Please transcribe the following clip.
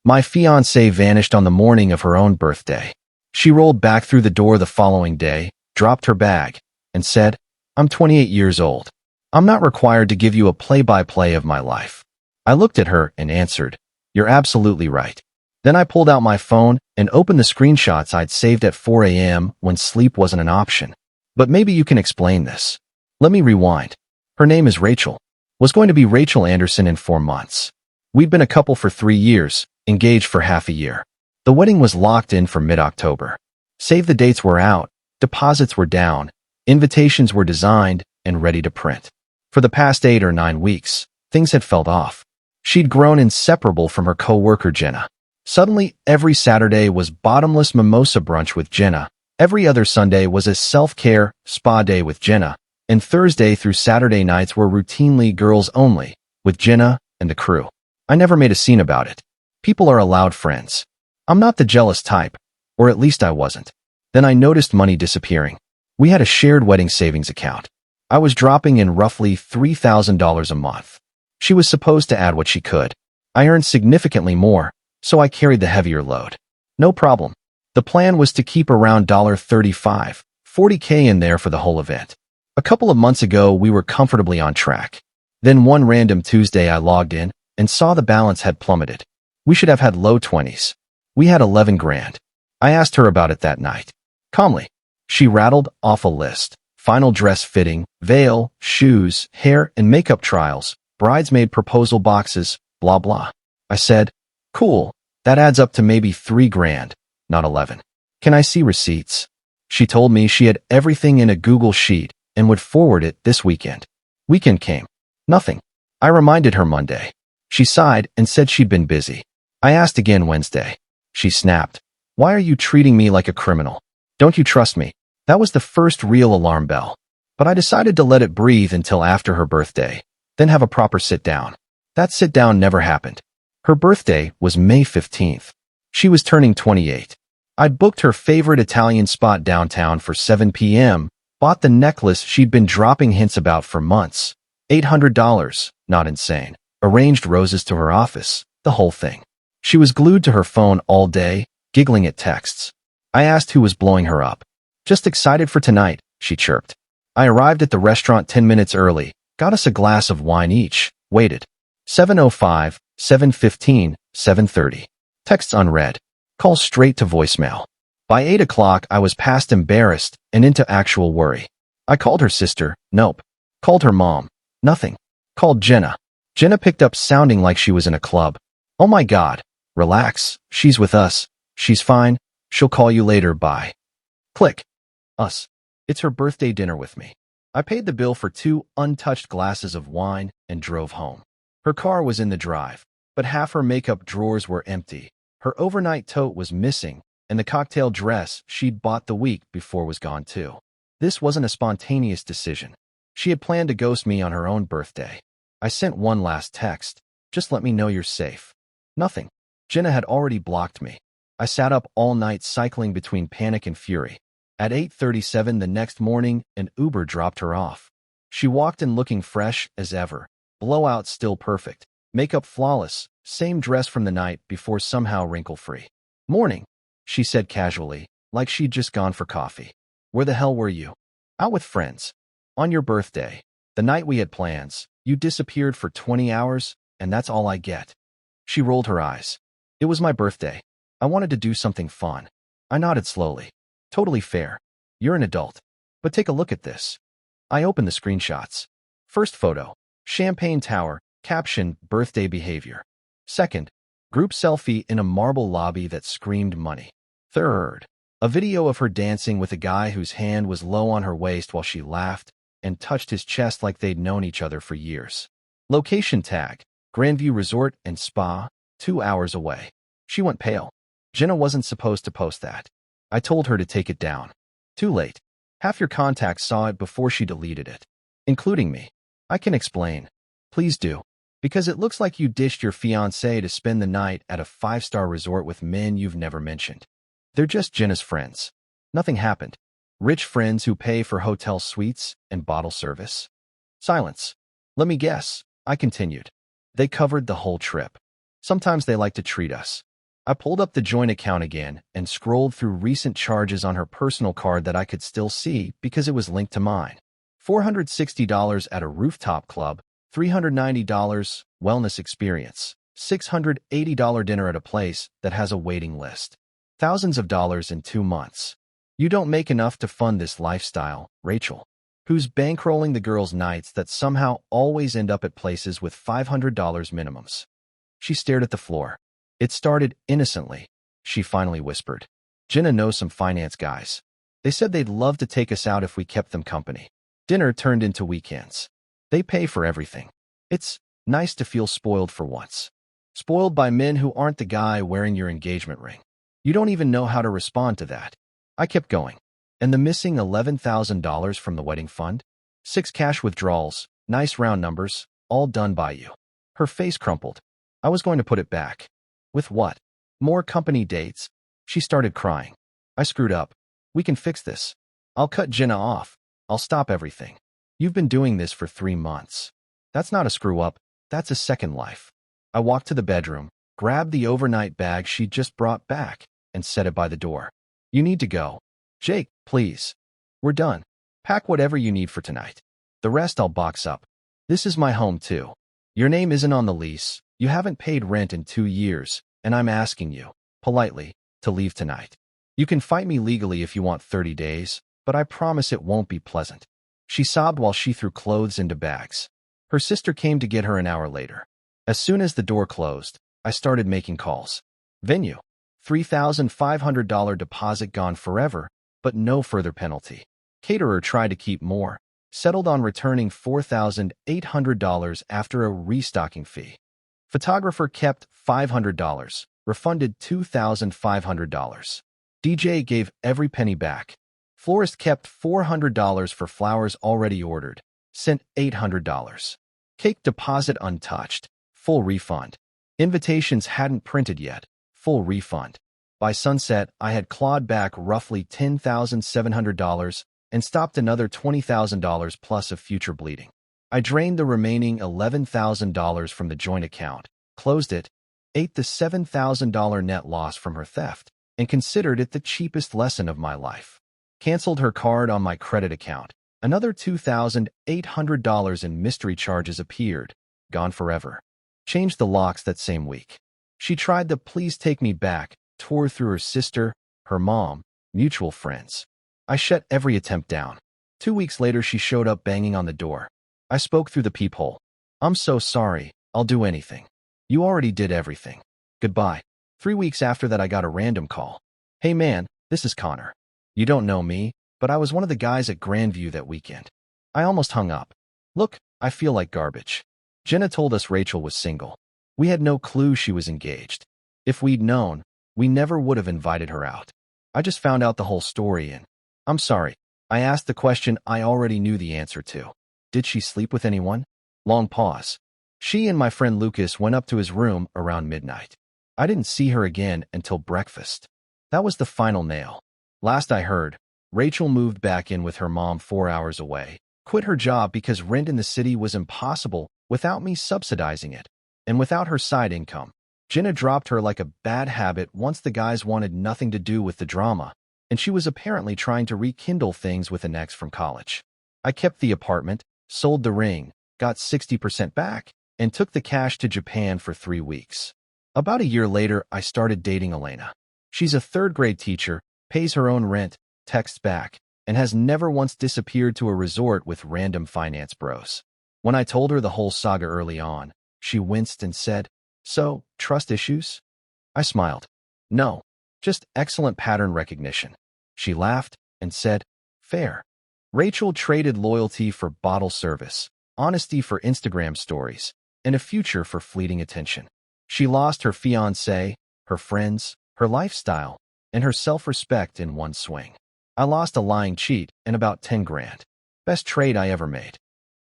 My fiancée vanished on the morning of her own birthday. She rolled back through the door the following day, dropped her bag, and said, "I'm 28 years old. I'm not required to give you a play-by-play of my life." I looked at her and answered, "You're absolutely right." Then I pulled out my phone and opened the screenshots I'd saved at 4 a.m. when sleep wasn't an option. But maybe you can explain this. Let me rewind. Her name is Rachel. Was going to be Rachel Anderson in 4 months. We'd been a couple for 3 years, engaged for half a year. The wedding was locked in for mid-October. Save the dates were out, deposits were down, invitations were designed and ready to print. For the past 8 or 9 weeks, things had felt off. She'd grown inseparable from her co-worker Jenna. Suddenly, every Saturday was bottomless mimosa brunch with Jenna. Every other Sunday was a self-care spa day with Jenna. And Thursday through Saturday nights were routinely girls only, with Jenna and the crew. I never made a scene about it. People are allowed friends. I'm not the jealous type, or at least I wasn't. Then I noticed money disappearing. We had a shared wedding savings account. I was dropping in roughly $3,000 a month. She was supposed to add what she could. I earned significantly more, so I carried the heavier load. No problem. The plan was to keep around $35, $40K in there for the whole event. A couple of months ago, we were comfortably on track. Then one random Tuesday I logged in and saw the balance had plummeted. We should have had low 20s. We had 11 grand. I asked her about it that night. Calmly. She rattled off a list. Final dress fitting, veil, shoes, hair and makeup trials, bridesmaid proposal boxes, blah blah. I said, "Cool, that adds up to maybe 3 grand, not 11. Can I see receipts?" She told me she had everything in a Google sheet and would forward it this weekend. Weekend came. Nothing. I reminded her Monday. She sighed and said she'd been busy. I asked again Wednesday. She snapped, "Why are you treating me like a criminal? Don't you trust me?" That was the first real alarm bell. But I decided to let it breathe until after her birthday, then have a proper sit-down. That sit-down never happened. Her birthday was May 15th. She was turning 28. I'd booked her favorite Italian spot downtown for 7 p.m., bought the necklace she'd been dropping hints about for months. $800, not insane. Arranged roses to her office, the whole thing. She was glued to her phone all day, giggling at texts. I asked who was blowing her up. "Just excited for tonight," she chirped. I arrived at the restaurant 10 minutes early, got us a glass of wine each, waited. 7:05, 7:15, 7:30. Texts unread. Calls straight to voicemail. By 8 o'clock, I was past embarrassed and into actual worry. I called her sister, nope. Called her mom, nothing. Called Jenna. Jenna picked up sounding like she was in a club. "Oh my God, relax, she's with us. She's fine, she'll call you later, bye." Click. Us. It's her birthday dinner with me. I paid the bill for 2 untouched glasses of wine and drove home. Her car was in the drive, but half her makeup drawers were empty. Her overnight tote was missing, and the cocktail dress she'd bought the week before was gone too. This wasn't a spontaneous decision. She had planned to ghost me on her own birthday. I sent one last text. "Just let me know you're safe." Nothing. Jenna had already blocked me. I sat up all night cycling between panic and fury. At 8:37 the next morning, an Uber dropped her off. She walked in looking fresh as ever. Blowout still perfect. Makeup flawless. Same dress from the night before, somehow wrinkle-free. "Morning," she said casually, like she'd just gone for coffee. "Where the hell were you?" "Out with friends. On your birthday. The night we had plans. You disappeared for 20 hours, and that's all I get." She rolled her eyes. "It was my birthday. I wanted to do something fun." I nodded slowly. "Totally fair. You're an adult. But take a look at this." I opened the screenshots. First photo. Champagne Tower. Caption, "Birthday behavior." Second. Group selfie in a marble lobby that screamed money. Third. A video of her dancing with a guy whose hand was low on her waist while she laughed and touched his chest like they'd known each other for years. Location tag. Grandview Resort and Spa, 2 hours away. She went pale. Jenna wasn't supposed to post that. I told her to take it down. Too late. Half your contacts saw it before she deleted it. Including me. I can explain. Please do. Because it looks like you ditched your fiancé to spend the night at a 5-star resort with men you've never mentioned. They're just Jenna's friends. Nothing happened. Rich friends who pay for hotel suites and bottle service. Silence. "Let me guess," I continued. "They covered the whole trip. Sometimes they like to treat us. I pulled up the joint account again and scrolled through recent charges on her personal card that I could still see because it was linked to mine. $460 at a rooftop club, $390 wellness experience, $680 dinner at a place that has a waiting list. Thousands of dollars in 2 months. You don't make enough to fund this lifestyle, Rachel. Who's bankrolling the girls' nights that somehow always end up at places with $500 minimums? She stared at the floor. It started innocently, she finally whispered. Jenna knows some finance guys. They said they'd love to take us out if we kept them company. Dinner turned into weekends. They pay for everything. It's nice to feel spoiled for once. Spoiled by men who aren't the guy wearing your engagement ring. You don't even know how to respond to that. I kept going. And the missing $11,000 from the wedding fund? 6 cash withdrawals, nice round numbers, all done by you. Her face crumpled. I was going to put it back. With what? More company dates? She started crying. I screwed up. We can fix this. I'll cut Jenna off. I'll stop everything. You've been doing this for 3 months. That's not a screw up. That's a second life. I walked to the bedroom, grabbed the overnight bag she'd just brought back, and set it by the door. You need to go. Jake, please. We're done. Pack whatever you need for tonight. The rest I'll box up. This is my home too. Your name isn't on the lease. You haven't paid rent in 2 years, and I'm asking you, politely, to leave tonight. You can fight me legally if you want 30 days, but I promise it won't be pleasant. She sobbed while she threw clothes into bags. Her sister came to get her an hour later. As soon as the door closed, I started making calls. Venue. $3,500 deposit gone forever, but no further penalty. Caterer tried to keep more, settled on returning $4,800 after a restocking fee. Photographer kept $500, refunded $2,500. DJ gave every penny back. Florist kept $400 for flowers already ordered, sent $800. Cake deposit untouched, full refund. Invitations hadn't printed yet, full refund. By sunset, I had clawed back roughly $10,700 and stopped another $20,000 plus of future bleeding. I drained the remaining $11,000 from the joint account, closed it, ate the $7,000 net loss from her theft, and considered it the cheapest lesson of my life. Canceled her card on my credit account. Another $2,800 in mystery charges appeared, gone forever. Changed the locks that same week. She tried the please take me back, tore through her sister, her mom, mutual friends. I shut every attempt down. 2 weeks later, she showed up banging on the door. I spoke through the peephole. I'm so sorry, I'll do anything. You already did everything. Goodbye. 3 weeks after that, I got a random call. Hey man, this is Connor. You don't know me, but I was one of the guys at Grandview that weekend. I almost hung up. Look, I feel like garbage. Jenna told us Rachel was single. We had no clue she was engaged. If we'd known, we never would have invited her out. I just found out the whole story and I'm sorry. I asked the question I already knew the answer to. Did she sleep with anyone? Long pause. She and my friend Lucas went up to his room around midnight. I didn't see her again until breakfast. That was the final nail. Last I heard, Rachel moved back in with her mom 4 hours away, quit her job because rent in the city was impossible without me subsidizing it, and without her side income. Jenna dropped her like a bad habit once the guys wanted nothing to do with the drama, and she was apparently trying to rekindle things with an ex from college. I kept the apartment, sold the ring, got 60% back, and took the cash to Japan for 3 weeks. About a year later, I started dating Elena. She's a 3rd grade teacher, pays her own rent, texts back, and has never once disappeared to a resort with random finance bros. When I told her the whole saga early on, she winced and said, "So, trust issues?" I smiled. "No, just excellent pattern recognition." She laughed and said, "Fair." Rachel traded loyalty for bottle service, honesty for Instagram stories, and a future for fleeting attention. She lost her fiancé, her friends, her lifestyle, and her self-respect in one swing. I lost a lying cheat and about 10 grand. Best trade I ever made.